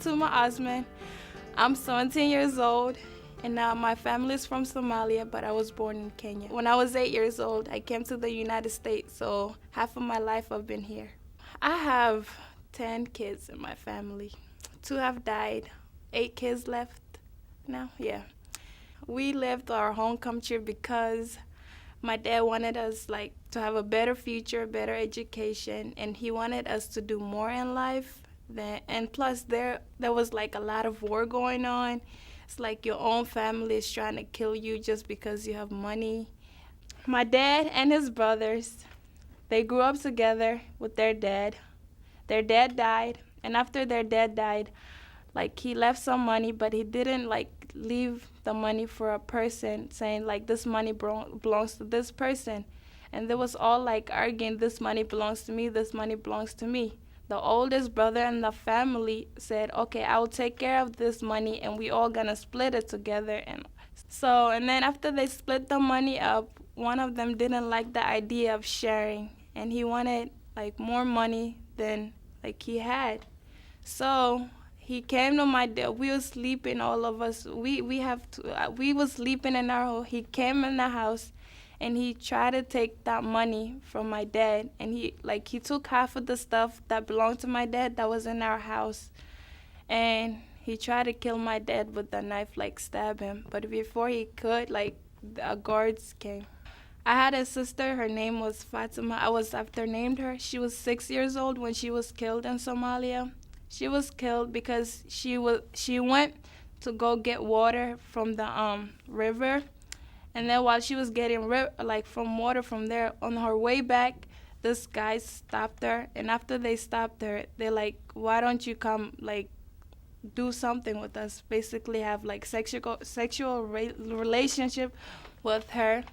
Fatuma Osman. I'm 17 years old, and now my family is from Somalia, but I was born in Kenya. When I was 8 years old, I came to the United States, so half of my life I've been here. I have 10 kids in my family. 2 have died, 8 kids left now, yeah. We left our home country because my dad wanted us to have a better future, better education, and he wanted us to do more in life. And plus there was a lot of war going on. It's like your own family is trying to kill you just because you have money. My dad and his brothers, they grew up together with their dad. Their dad died, and after their dad died, he left some money, but he didn't leave the money for a person, saying this money belongs to this person. And they was all arguing, this money belongs to me, this money belongs to me. The oldest brother in the family said, okay, I will take care of this money and we all gonna split it together. And then after they split the money up, one of them didn't like the idea of sharing, and he wanted more money than he had. So he came to my dad. We were sleeping, all of us. We were sleeping in our home. He came in the house, and he tried to take that money from my dad. And he took half of the stuff that belonged to my dad that was in our house, and he tried to kill my dad with a knife, stab him. But before he could, the guards came. I had a sister. Her name was Fatima. I was after named her. She was 6 years old when she was killed in Somalia. She was killed because she went to go get water from the river, and then while she was getting from water from there, on her way back, this guy stopped her, and after they stopped her, they why don't you come do something with us? Basically, have sexual relationship with her,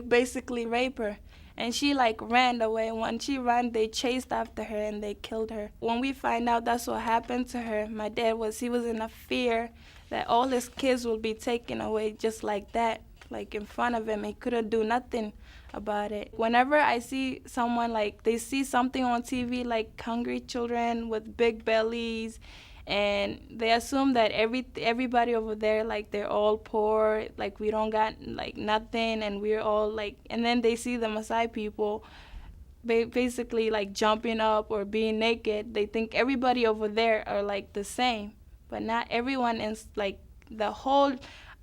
basically rape her. And she ran away. When she ran, they chased after her and they killed her. When we find out that's what happened to her, my dad was in a fear that all his kids will be taken away just like that, in front of him. He couldn't do nothing about it. Whenever I see someone they see something on TV hungry children with big bellies, and they assume that everybody over there they're all poor, we don't got nothing, and we're all and then they see the Maasai people basically jumping up or being naked. They think everybody over there are the same, but not everyone is the whole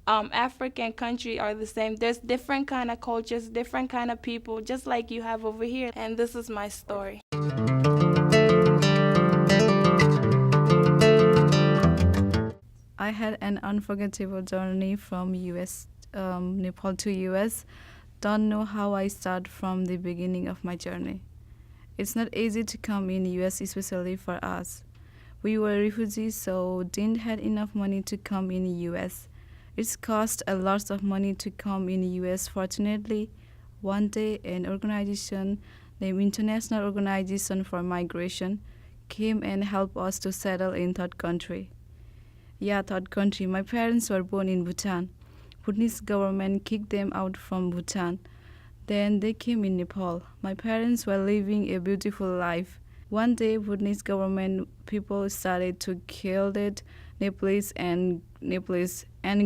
African country are the same. There's different kind of cultures, different kind of people, just like you have over here. And this is my story. I had an unforgettable journey from Nepal to US. Don't know how I start from the beginning of my journey. It's not easy to come in US, especially for us. We were refugees, so didn't have enough money to come in US. It's cost a lot of money to come in US. Fortunately, one day an organization named International Organization for Migration came and helped us to settle in third country. Yeah, third country. My parents were born in Bhutan. Bhutanese government kicked them out from Bhutan. Then they came in Nepal. My parents were living a beautiful life. One day, Bhutanese government people started to kill it, Nepalese, and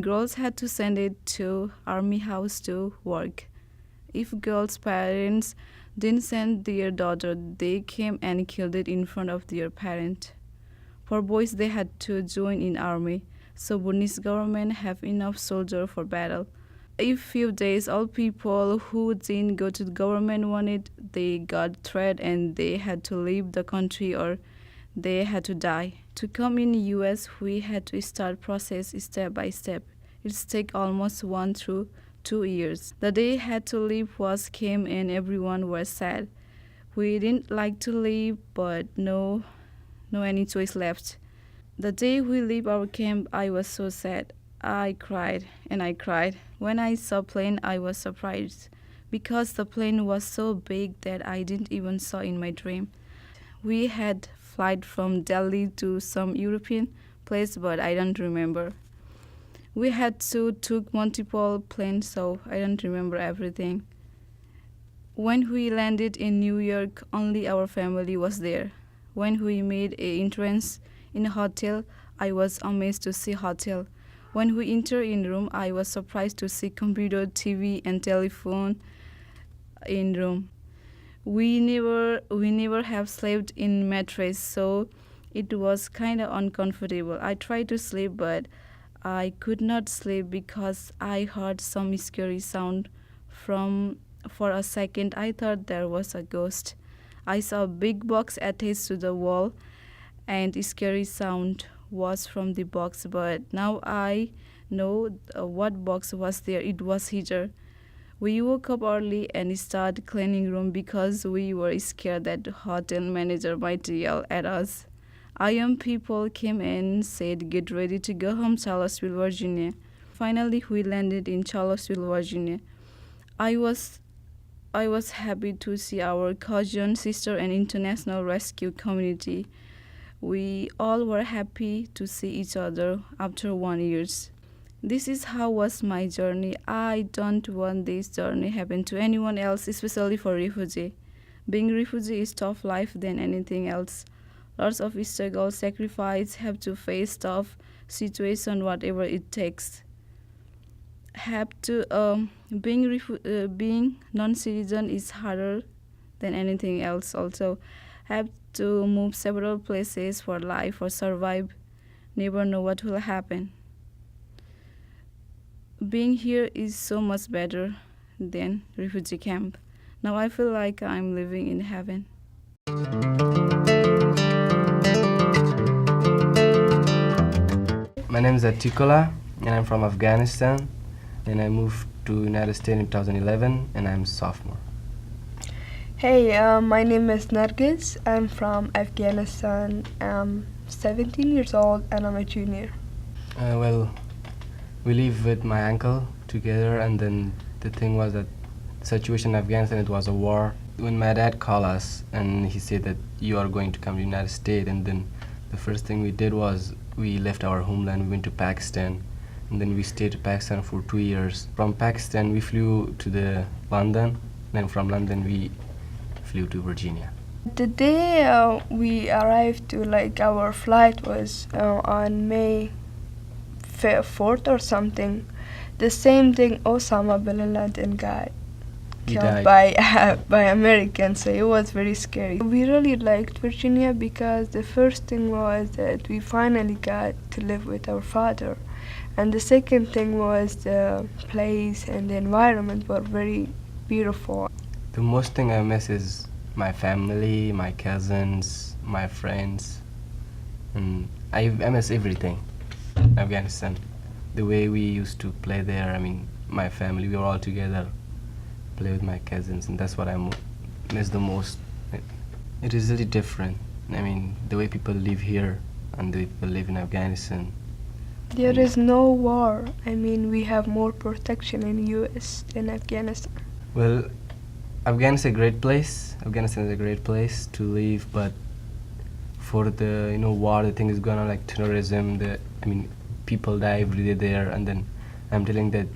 girls had to send it to army house to work. If girls' parents didn't send their daughter, they came and killed it in front of their parent. For boys, they had to join in army, so Bhutanese government have enough soldier for battle. In few days, all people who didn't go to the government wanted, they got threat and they had to leave the country or they had to die. To come in US, we had to start process step by step. It's take almost 1 to 2 years. The day had to leave came and everyone was sad. We didn't like to leave, but no any choice left. The day we leave our camp, I was so sad. I cried and I cried. When I saw plane, I was surprised because the plane was so big that I didn't even saw in my dream. We had flight from Delhi to some European place, but I don't remember. We had to took multiple planes, so I don't remember everything. When we landed in New York, only our family was there. When we made an entrance In a hotel, I was amazed to see hotel. When we enter in room, I was surprised to see computer, TV, and telephone in room. We never have slept in mattress, so it was kind of uncomfortable. I tried to sleep, but I could not sleep because I heard some scary sound from. For a second, I thought there was a ghost. I saw a big box attached to the wall, and scary sound was from the box. But now I know what box was there. It was heater. We woke up early and started cleaning room because we were scared that the hotel manager might yell at us. Young people came and said, "Get ready to go home, Charlottesville, Virginia." Finally, we landed in Charlottesville, Virginia. I was I was happy to see our cousin, sister, and international rescue community. We all were happy to see each other after 1 year. This is how was my journey. I don't want this journey happen to anyone else, especially for refugee. Being refugee is tough life than anything else. Lots of struggle, sacrifice, have to face tough situation, whatever it takes. Have to being non-citizen is harder than anything else. Also, have to move several places for life or survive. Never know what will happen. Being here is so much better than refugee camp. Now I feel like I'm living in heaven. My name is Atikola, and I'm from Afghanistan, and I moved to United States in 2011, and I'm a sophomore. Hey, my name is Nargis. I'm from Afghanistan. I'm 17 years old and I'm a junior. Well, we live with my uncle together, and then the thing was that situation in Afghanistan, it was a war. When my dad called us and he said that you are going to come to the United States, and then the first thing we did was we left our homeland, we went to Pakistan, and then we stayed in Pakistan for 2 years. From Pakistan we flew to the London, then from London we flew to Virginia. The day we arrived to, like, our flight was on May 4th or something. The same thing, Osama bin Laden got He killed died. by Americans, so it was very scary. We really liked Virginia because the first thing was that we finally got to live with our father, and the second thing was the place and the environment were very beautiful. The most thing I miss is my family, my cousins, my friends, and I miss everything. Afghanistan, the way we used to play there. I mean, my family, we were all together, play with my cousins, and that's what I miss the most. It is really different. I mean, the way people live here and the way people live in Afghanistan. There is no war. I mean, we have more protection in US than Afghanistan. Well, Afghanistan is a great place. Afghanistan is a great place to live, but for the war, the thing is going on, like terrorism. People die every day there, and then I'm telling that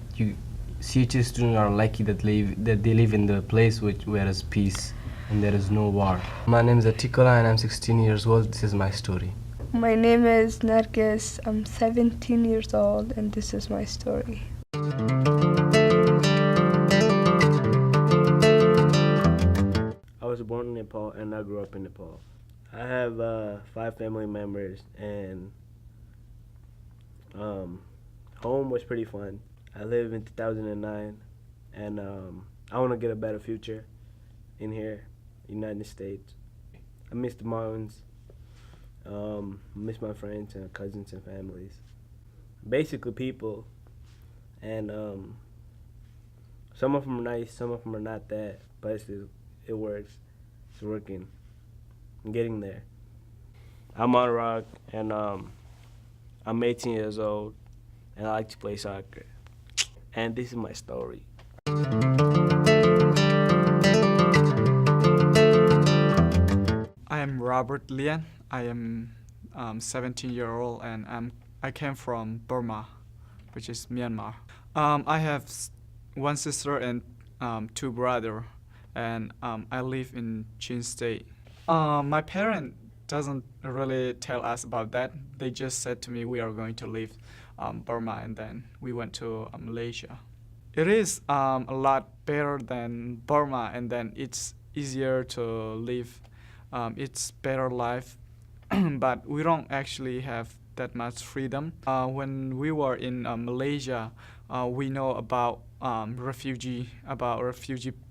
CHS students are lucky that they live in the place where is peace and there is no war. My name is Atikola and I'm 16 years old. This is my story. My name is Nargis. I'm 17 years old, and this is my story. I was born in Nepal and I grew up in Nepal. I have 5 family members, and home was pretty fun. I lived in 2009, and I want to get a better future in here, United States. I miss the mountains. I miss my friends and cousins and families. Basically people, and some of them are nice, some of them are not that, but it works. It's working. I'm getting there. I'm Anurag, and I'm 18 years old, and I like to play soccer. And this is my story. I am Robert Lian. I am 17-year-old, and I came from Burma, which is Myanmar. I have one sister and 2 brothers, and I live in Chin State. My parents doesn't really tell us about that. They just said to me we are going to leave Burma, and then we went to Malaysia. It is a lot better than Burma, and then it's easier to live. It's better life, but we don't actually have that much freedom. When we were in Malaysia, we know about refugee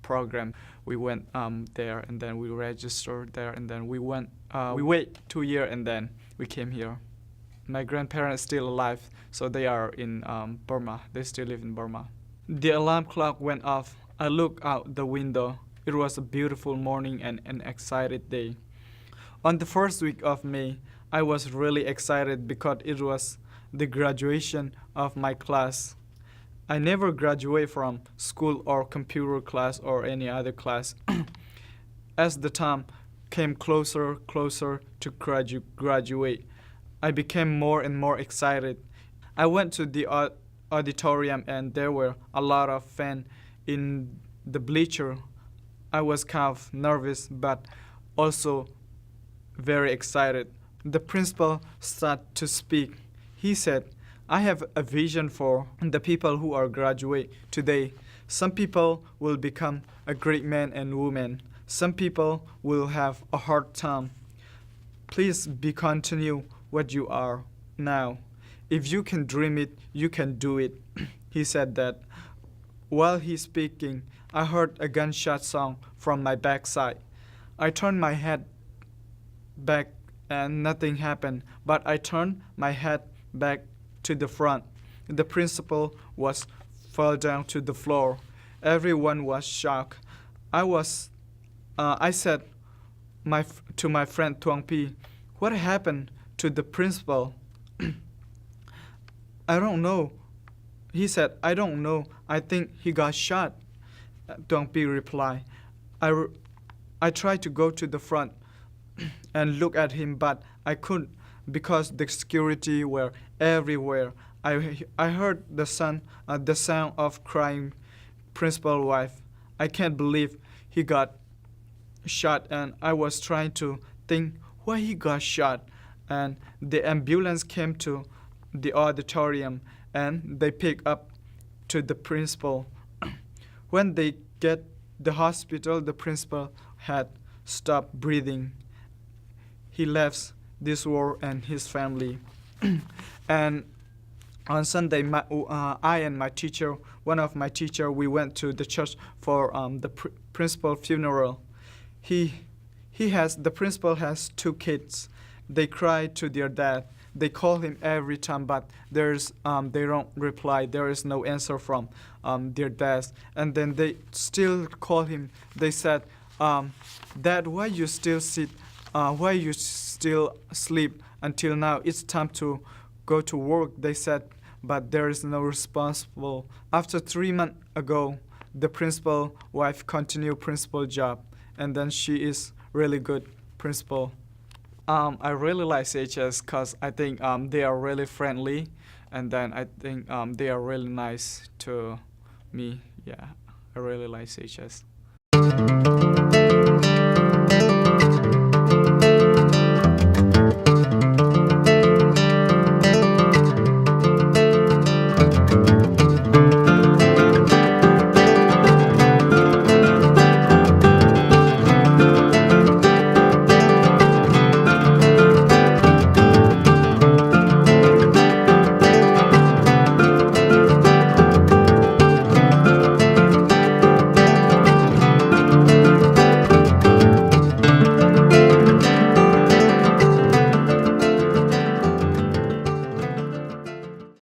program. We went there, and then we registered there, and then we went. We wait 2 years, and then we came here. My grandparents still alive, so they are in Burma. They still live in Burma. The alarm clock went off. I looked out the window. It was a beautiful morning and an excited day. On the first week of May, I was really excited because it was the graduation of my class. I never graduate from school or computer class or any other class. As the time came closer to graduate, I became more and more excited. I went to the auditorium, and there were a lot of fans in the bleacher. I was kind of nervous, but also very excited. The principal started to speak. He said, I have a vision for the people who are graduate today. Some people will become a great man and woman. Some people will have a hard time. Please be continue what you are now. If you can dream it, you can do it. He said that. While he's speaking, I heard a gunshot sound from my backside. I turned my head back and nothing happened, but I turned my head back to the front. The principal was fell down to the floor. Everyone was shocked. I said to my friend Tuang Pi, what happened to the principal? I don't know. He said, I don't know. I think he got shot. Tuang Pi replied. I tried to go to the front and look at him, but I couldn't because the security were everywhere. I heard the sound of crying principal wife. I can't believe he got shot, and I was trying to think why he got shot. And the ambulance came to the auditorium, and they picked up to the principal. When they get the hospital, the principal had stopped breathing. He left this world and his family. And on Sunday, I and my teacher, one of my teacher, we went to the church for the principal funeral. The principal has 2 kids. They cry to their dad. They call him every time, but they don't reply. There is no answer from their dads. And then they still call him. They said, Dad, why you still sit? Why you still sleep until now? It's time to go to work, they said, but there is no responsible. After 3 months ago, the principal wife continued principal job, and then she is really good principal. I really like CHS because I think they are really friendly, and then I think they are really nice to me. Yeah, I really like CHS.